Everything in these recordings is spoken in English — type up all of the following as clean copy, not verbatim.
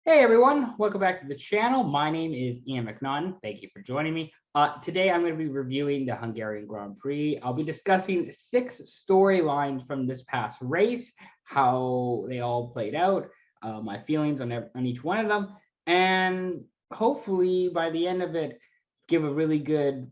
Hey everyone, welcome back to the channel. My name is Ian McNaughton. Thank you for joining me. Today I'm going to be reviewing the Hungarian Grand Prix. I'll be discussing 6 storylines from this past race, how they all played out, my feelings on each one of them, and hopefully by the end of it, give a really good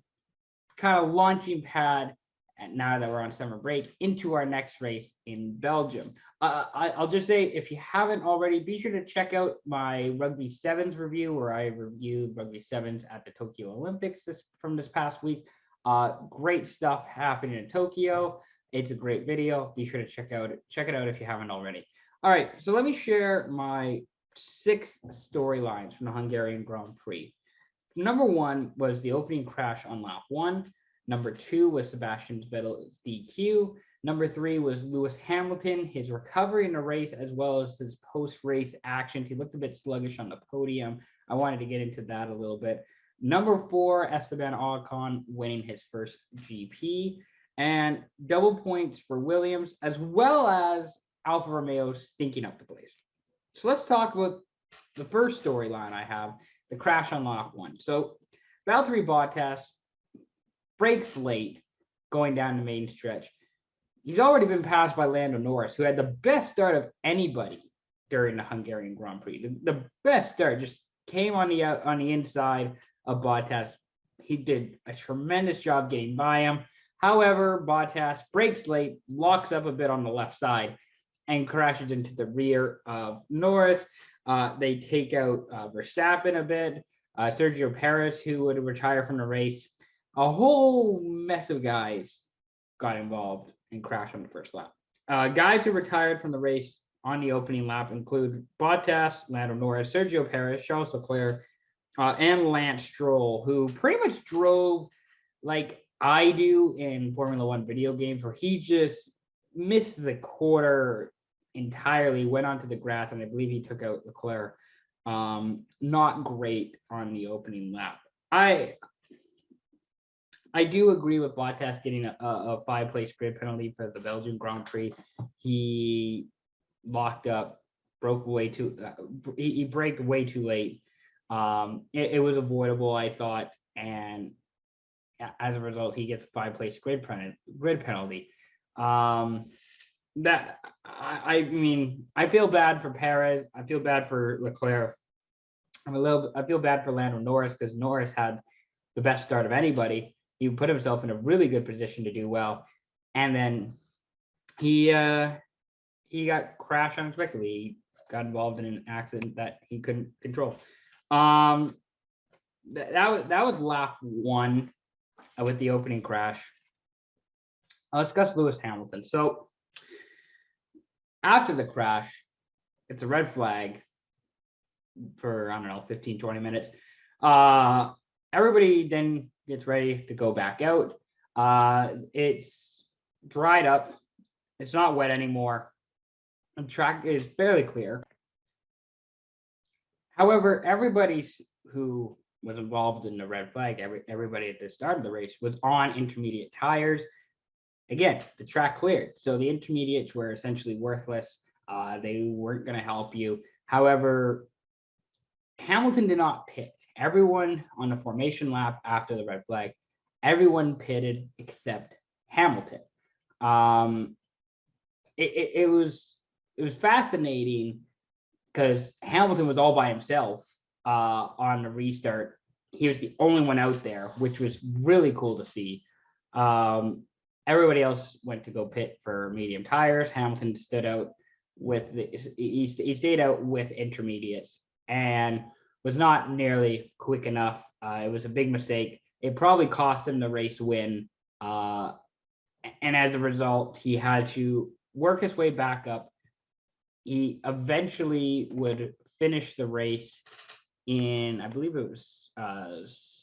kind of launching pad, and now that we're on summer break, into our next race in Belgium. I'll just say, if you haven't already, be sure to check out my Rugby Sevens review, where I reviewed Rugby Sevens at the Tokyo Olympics from this past week. Great stuff happening in Tokyo. It's a great video. Be sure to check it out if you haven't already. All right, so let me share my 6 storylines from the Hungarian Grand Prix. Number 1 was the opening crash on lap 1. Number 2 was Sebastian Vettel's DQ. Number 3 was Lewis Hamilton, his recovery in the race, as well as his post-race actions. He looked a bit sluggish on the podium. I wanted to get into that a little bit. Number 4, Esteban Ocon winning his first GP. And double points for Williams, as well as Alfa Romeo stinking up the place. So let's talk about the first storyline I have, the crash on lap 1. So Valtteri Bottas breaks late going down the main stretch. He's already been passed by Lando Norris, who had the best start of anybody during the Hungarian Grand Prix. The best start, just came on the inside of Bottas. He did a tremendous job getting by him. However, Bottas breaks late, locks up a bit on the left side, and crashes into the rear of Norris. They take out Verstappen a bit. Sergio Perez, who would retire from the race. A whole mess of guys got involved and crashed on the first lap. Guys who retired from the race on the opening lap include Bottas, Lando Norris, Sergio Perez, Charles Leclerc, and Lance Stroll, who pretty much drove like I do in Formula One video games, where he just missed the quarter entirely, went onto the grass, and I believe he took out Leclerc. Not great on the opening lap. I do agree with Bottas getting a 5-place grid penalty for the Belgian Grand Prix. He locked up, broke way too. He braked way too late. It was avoidable, I thought, and as a result, he gets a 5-place grid penalty. That I mean, I feel bad for Perez. I feel bad for Leclerc. I feel bad for Lando Norris, because Norris had the best start of anybody. He put himself in a really good position to do well, and then he got crashed unexpectedly. He got involved in an accident that he couldn't control. That was lap 1 with the opening crash. I'll discuss Lewis Hamilton. So after the crash, it's a red flag for, I don't know, 15, 20 minutes. Everybody then gets ready to go back out. It's dried up. It's not wet anymore. The track is fairly clear. However, everybody who was involved in the red flag, everybody at the start of the race, was on intermediate tires. Again, the track cleared, so the intermediates were essentially worthless. They weren't going to help you. However, Hamilton did not pit. Everyone on the formation lap after the red flag, everyone pitted except Hamilton. It was fascinating, because Hamilton was all by himself on the restart. He was the only one out there, which was really cool to see. Everybody else went to go pit for medium tires. Hamilton stood out with he stayed out with intermediates and was not nearly quick enough. It was a big mistake. It probably cost him the race win. And as a result, he had to work his way back up. He eventually would finish the race in, I believe it was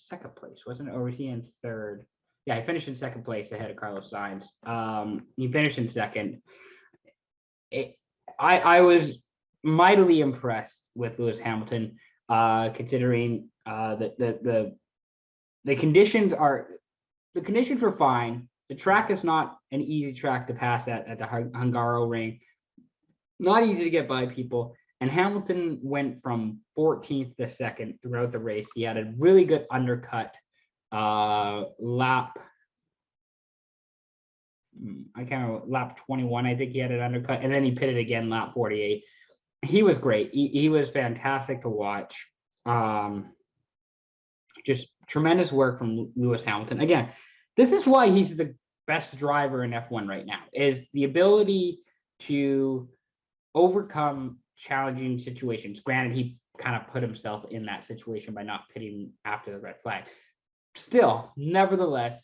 second place, wasn't it? Or was he in third? Yeah, he finished in second place ahead of Carlos Sainz. He finished in second. I was mightily impressed with Lewis Hamilton, considering the conditions were fine. The track is not an easy track to pass at the Hungaroring. Not easy to get by people, And Hamilton went from 14th to 2nd throughout the race. He had a really good undercut lap. I can't remember, lap 21, I think he had an undercut, and then he pitted again lap 48. He was great. He was fantastic to watch. Just tremendous work from Lewis Hamilton. Again, this is why he's the best driver in F1 right now, is the ability to overcome challenging situations. Granted, he kind of put himself in that situation by not pitting after the red flag. Still, nevertheless,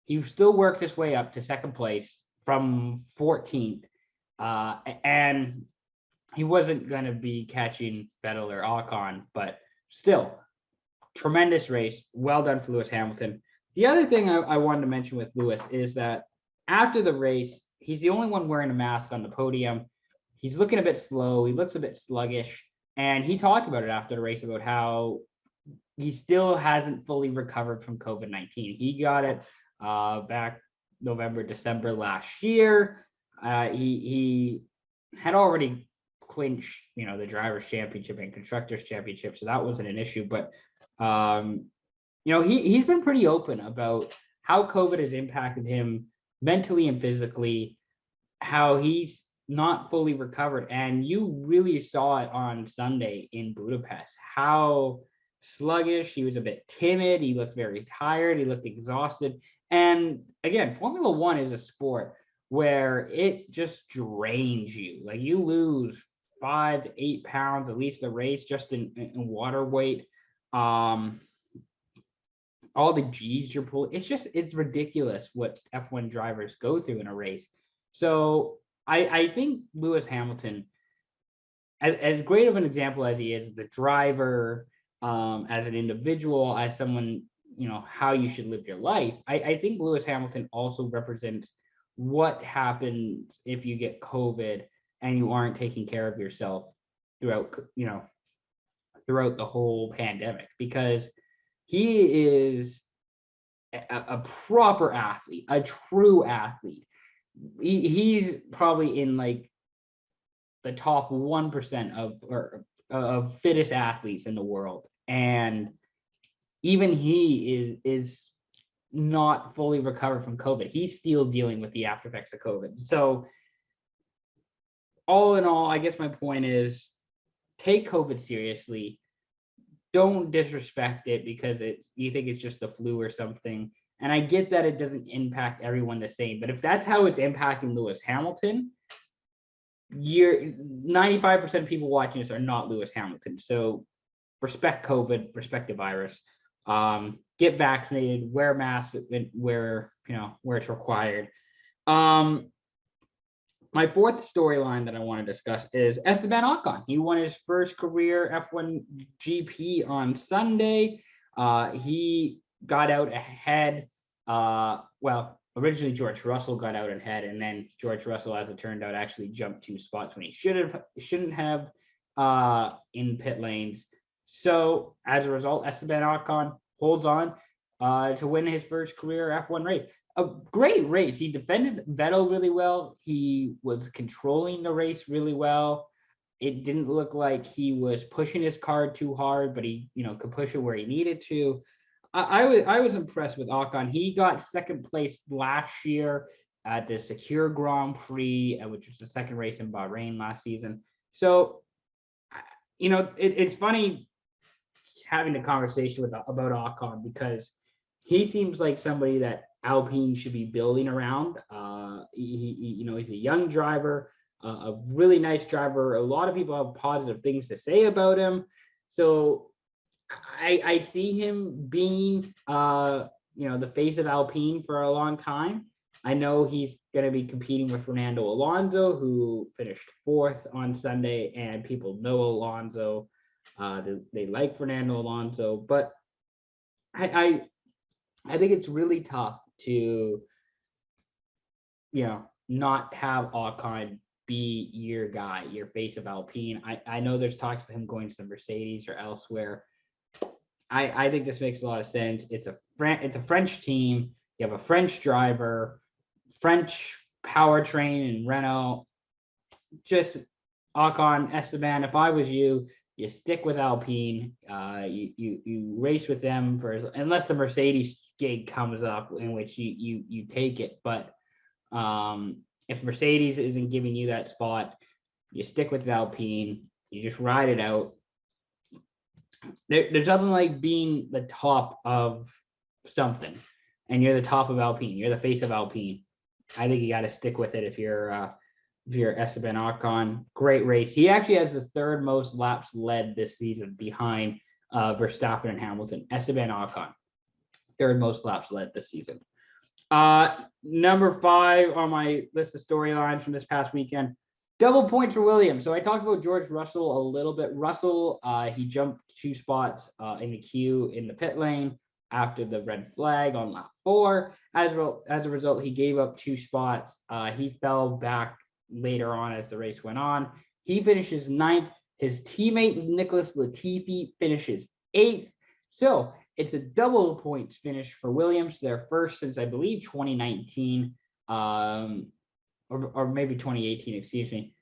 he still worked his way up to 2nd place from 14th. And he wasn't going to be catching Vettel or Ocon, but still, tremendous race. Well done for Lewis Hamilton. The other thing I wanted to mention with Lewis is that after the race, he's the only one wearing a mask on the podium. He's looking a bit slow. He looks a bit sluggish. And he talked about it after the race about how he still hasn't fully recovered from COVID-19. He got it back November, December last year. He had already clinched, the Drivers' Championship and Constructors' Championship, so that wasn't an issue. But he's been pretty open about how COVID has impacted him mentally and physically, how he's not fully recovered. And you really saw it on Sunday in Budapest, how sluggish, he was a bit timid, he looked very tired, he looked exhausted. And again, Formula One is a sport where it just drains you. Like, you lose 5 to 8 pounds at least a race just in water weight. All the G's you're pulling, it's ridiculous what F1 drivers go through in a race. So I think Lewis Hamilton, as great of an example as he is, the driver, as an individual, as someone, how you should live your life, I think Lewis Hamilton also represents what happens if you get COVID and you aren't taking care of yourself throughout the whole pandemic, because he is a proper athlete, a true athlete. He's probably in like the top 1% of fittest athletes in the world, and even he is not fully recovered from COVID. He's still dealing with the after effects of COVID. So all in all, I guess my point is, take COVID seriously. Don't disrespect it because you think it's just the flu or something. And I get that it doesn't impact everyone the same, but if that's how it's impacting Lewis Hamilton, 95% of people watching this are not Lewis Hamilton. So respect COVID, respect the virus, get vaccinated, wear masks where it's required. My fourth storyline that I want to discuss is Esteban Ocon. He won his first career F1 GP on Sunday. He got out ahead. Originally George Russell got out ahead, and then George Russell, as it turned out, actually jumped 2 spots when he shouldn't have in pit lanes. So as a result, Esteban Ocon holds on to win his first career F1 race. A great race. He defended Vettel really well. He was controlling the race really well. It didn't look like he was pushing his car too hard, but he could push it where he needed to. I was impressed with Ocon. He got 2nd place last year at the Secure Grand Prix, which was the 2nd race in Bahrain last season. So, it's funny having a conversation about Ocon, because he seems like somebody that Alpine should be building around. He's a young driver, a really nice driver. A lot of people have positive things to say about him. So I see him being, the face of Alpine for a long time. I know he's going to be competing with Fernando Alonso, who finished 4th on Sunday, and people know Alonso. They like Fernando Alonso, but I think it's really tough to, not have Ocon be your guy, your face of Alpine. I know there's talks of him going to the Mercedes or elsewhere. I think this makes a lot of sense. It's a French team. You have a French driver, French powertrain, and Renault. Just Ocon, Esteban, if I was you, you stick with Alpine. You race with them for unless the Mercedes gig comes up, in which you take it. But if Mercedes isn't giving you that spot, you stick with Alpine. You just ride it out. There's nothing like being the top of something, and you're the top of Alpine. You're the face of Alpine. I think you got to stick with it if you're Esteban Ocon. Great race. He actually has the third most laps led this season behind Verstappen and Hamilton. Esteban Ocon, third most laps led this season. Number 5 on my list of storylines from this past weekend. Double points for Williams. So I talked about George Russell a little bit. Russell, he jumped 2 spots in the queue in the pit lane after the red flag on lap 4. As a result, he gave up 2 spots. He fell back later on as the race went on. He finishes 9th. His teammate Nicholas Latifi finishes 8th. So it's a double points finish for Williams, their first since I believe 2019, or maybe 2018, excuse me.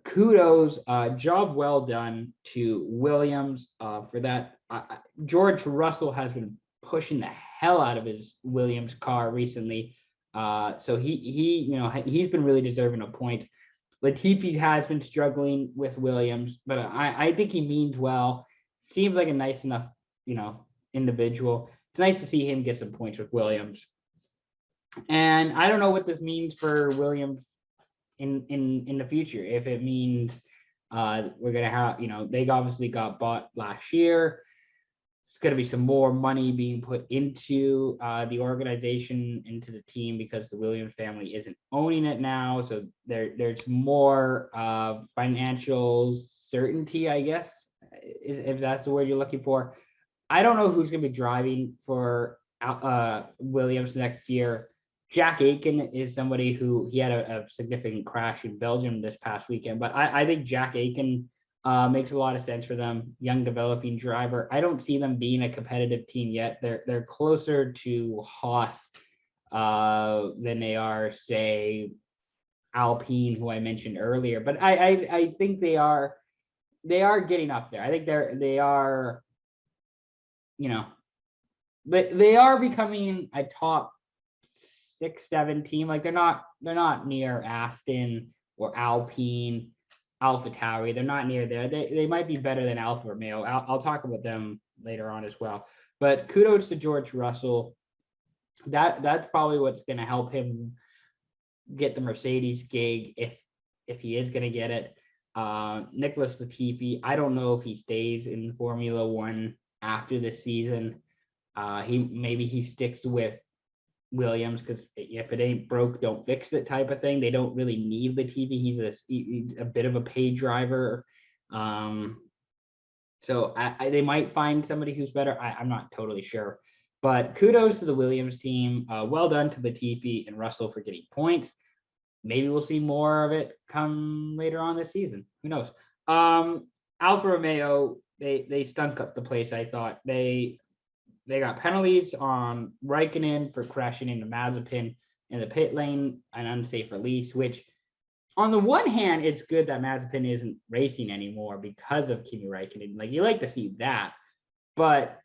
Kudos, job well done to Williams for that. George Russell has been pushing the hell out of his Williams car recently, so he's been really deserving of points. Latifi has been struggling with Williams, but I think he means well. Seems like a nice enough individual. It's nice to see him get some points with Williams. And I don't know what this means for Williams in the future. If it means we're gonna have, they obviously got bought last year. There's going to be some more money being put into the organization, into the team, because the Williams family isn't owning it now. So there's more financial certainty, I guess, if that's the word you're looking for. I don't know who's going to be driving for Williams next year. Jack Aiken is somebody who he had a significant crash in Belgium this past weekend, but I think Jack Aiken makes a lot of sense for them. Young developing driver. I don't see them being a competitive team yet. They're closer to Haas than they are, say, Alpine, who I mentioned earlier. But I think they are getting up there. I think they are becoming a top 6-7 team. Like they're not near Aston or Alpine, AlphaTauri. They're not near there. They might be better than Alfa Romeo. I'll talk about them later on as well. But kudos to George Russell. That's probably what's going to help him get the Mercedes gig if he is going to get it. Nicholas Latifi, I don't know if he stays in Formula One after this season. He sticks with Williams, because if it ain't broke, don't fix it type of thing. They don't really need Latifi. He's a bit of a paid driver. So they might find somebody who's better. I'm not totally sure. But kudos to the Williams team. Well done to Latifi and Russell for getting points. Maybe we'll see more of it come later on this season. Who knows? Alfa Romeo, they stunk up the place, I thought. They got penalties on Raikkonen for crashing into Mazepin in the pit lane, an unsafe release, which on the one hand, it's good that Mazepin isn't racing anymore because of Kimi Raikkonen. Like, you like to see that, but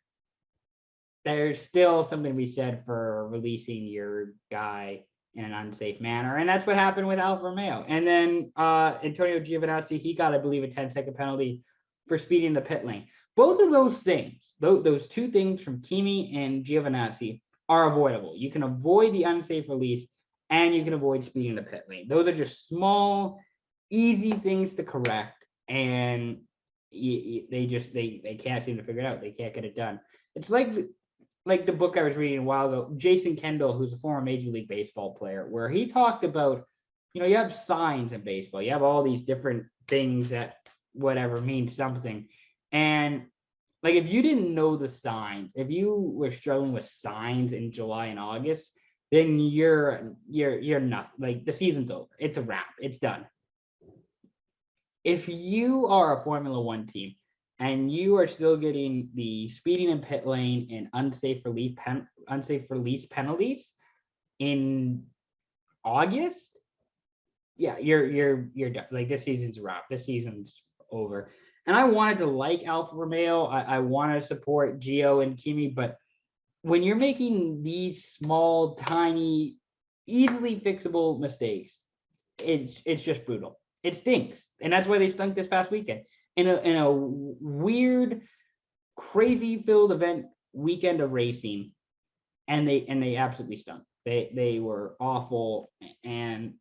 there's still something to be said for releasing your guy in an unsafe manner. And that's what happened with Alfa Romeo. And then Antonio Giovinazzi, he got, I believe, a 10-second penalty for speeding the pit lane. Both of those things, those two things from Kimi and Giovinazzi, are avoidable. You can avoid the unsafe release and you can avoid speeding the pit lane. Those are just small, easy things to correct, and they can't seem to figure it out. They can't get it done. It's like the book I was reading a while ago, Jason Kendall, who's a former Major League Baseball player, where he talked about, you have signs in baseball. You have all these different things that whatever means something. And like, if you didn't know the signs, if you were struggling with signs in July and August, then you're nothing. Like, the season's over. It's a wrap. It's done. If you are a Formula One team and you are still getting the speeding in pit lane and unsafe release penalties in August, yeah, you're done. Like this season's a wrap. This season's over. And I wanted to like Alfa Romeo. I want to support Gio and Kimi, but when you're making these small, tiny, easily fixable mistakes, it's just brutal. It stinks, and that's why they stunk this past weekend in a weird, crazy filled event weekend of racing, and they absolutely stunk. They were awful, and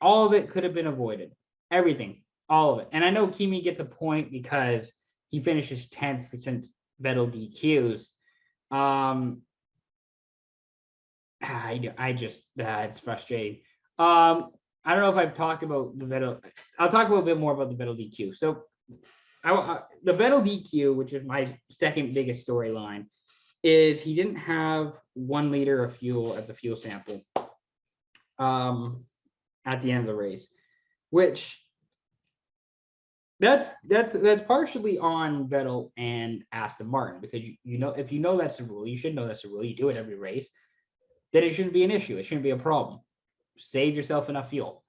all of it could have been avoided. Everything, all of it. And I know Kimi gets a point because he finishes 10th since Vettel DQs. I just it's frustrating. I don't know if I've talked about the Vettel. I'll talk a little bit more about the Vettel DQ. So, the Vettel DQ, which is my second biggest storyline, is he didn't have 1 liter of fuel as a fuel sample at the end of the race, which that's partially on Vettel and Aston Martin, because you know, if you know that's the rule, you should know that's the rule. You do it every race, then it shouldn't be an issue. It shouldn't be a problem. Save yourself enough fuel.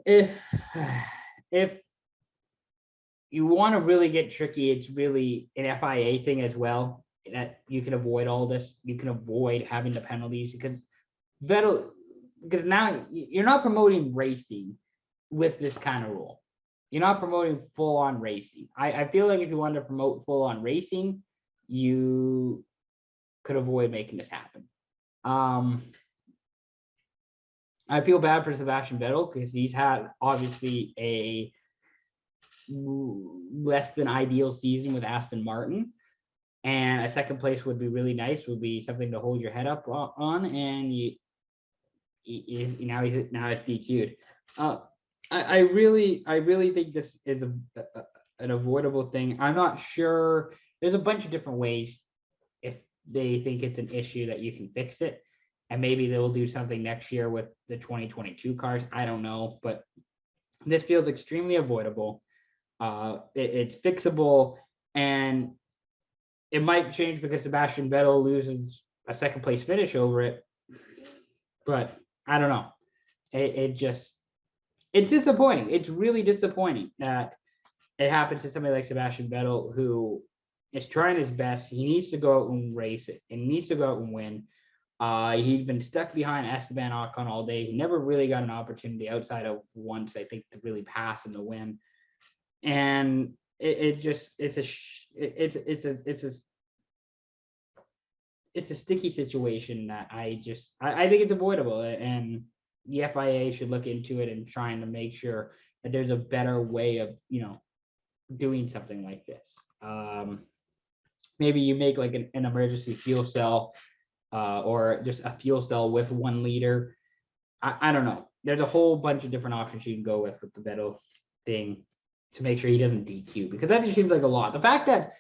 If you want to really get tricky, it's really an FIA thing as well, that you can avoid all this. You can avoid having the penalties because now you're not promoting racing with this kind of rule. You're not promoting full-on racing. I feel like if you wanted to promote full-on racing, you could avoid making this happen. I feel bad for Sebastian Vettel because he's had obviously a less than ideal season with Aston Martin, and a second place would be really nice. Would be something to hold your head up on, and now it's DQ'd. I really think this is an avoidable thing. I'm not sure. There's a bunch of different ways if they think it's an issue that you can fix it. And maybe they'll do something next year with the 2022 cars. I don't know, but this feels extremely avoidable. It's fixable, and it might change because Sebastian Vettel loses a second place finish over it. But I don't know. It's disappointing. It's really disappointing that it happens to somebody like Sebastian Vettel, who is trying his best. He needs to go out and race it, and he needs to go out and win. He's been stuck behind Esteban Ocon all day. He never really got an opportunity outside of once, I think, to really pass in the win. And it's a sticky situation that I think it's avoidable, and the FIA should look into it and trying to make sure that there's a better way of, doing something like this. Maybe you make like an emergency fuel cell, or just a fuel cell with 1 liter. I don't know. There's a whole bunch of different options you can go with the Vettel thing to make sure he doesn't DQ, because that just seems like a lot. The fact that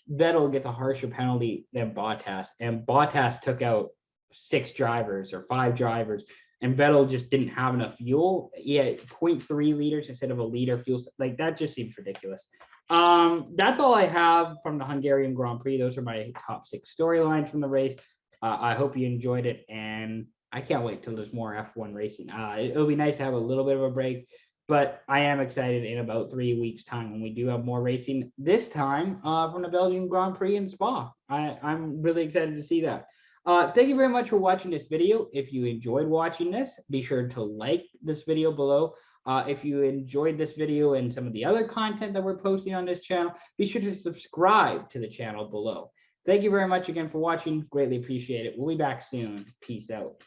Vettel gets a harsher penalty than Bottas, and Bottas took out 6 drivers or 5 drivers, and Vettel just didn't have enough fuel. Yeah, 0.3 liters instead of a liter fuel. Like, that just seems ridiculous. That's all I have from the Hungarian Grand Prix. Those are my top 6 storylines from the race. I hope you enjoyed it, and I can't wait till there's more F1 racing. It'll be nice to have a little bit of a break, but I am excited in about 3 weeks' time when we do have more racing, this time from the Belgian Grand Prix in Spa. I'm really excited to see that. Thank you very much for watching this video. If you enjoyed watching this, be sure to like this video below. If you enjoyed this video and some of the other content that we're posting on this channel, be sure to subscribe to the channel below. Thank you very much again for watching. Greatly appreciate it. We'll be back soon. Peace out.